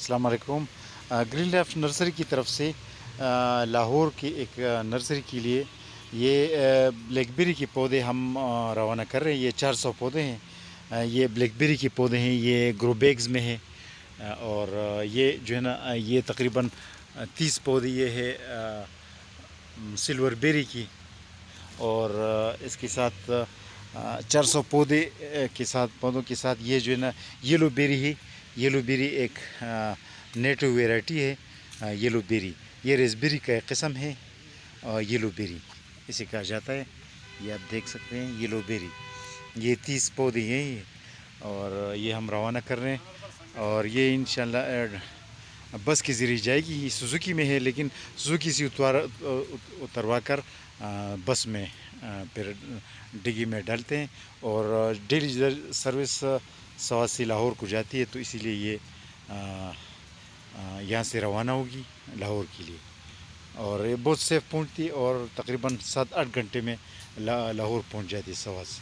السلام علیکم۔ Green leaf nursery کی طرف سے لاہور کی ایک نرسری کے لیے یہ بلیک بیری کے پودے ہم روانہ کر رہے ہیں۔ یہ 400 پودے ہیں۔ یہ بلیک بیری کے پودے ہیں، یہ گرو بیگز میں ہے، اور یہ جو ہے نا یہ تقریباً 30 پودے یہ ہے سلور بیری کی، اور اس کے ساتھ 400 پودوں کے ساتھ یہ جو ہے نا یلو بیری ہے۔ یلو بیری ایک نیٹو ویرائٹی ہے یلو بیری، یہ ریسبیری کا ایک قسم ہے، یلو بیری اسے کہا جاتا ہے۔ یہ آپ دیکھ سکتے ہیں یلو بیری، یہ 30 پودے ہیں یہ، اور یہ ہم روانہ کر رہے ہیں، اور یہ انشاءاللہ بس کے ذریعے جائے گی۔ یہ سوزوکی میں ہے، لیکن سوزوکی سے اتروا کر بس میں پھر ڈگی میں ڈالتے ہیں، اور ڈیلی سروس سوات سے لاہور کو جاتی ہے، تو اسی لیے یہ یہاں سے روانہ ہوگی لاہور کے لیے، اور یہ بہت سیف پہنچتی ہے، اور تقریباً 7-8 گھنٹے میں لاہور پہنچ جاتی ہے سوات سے۔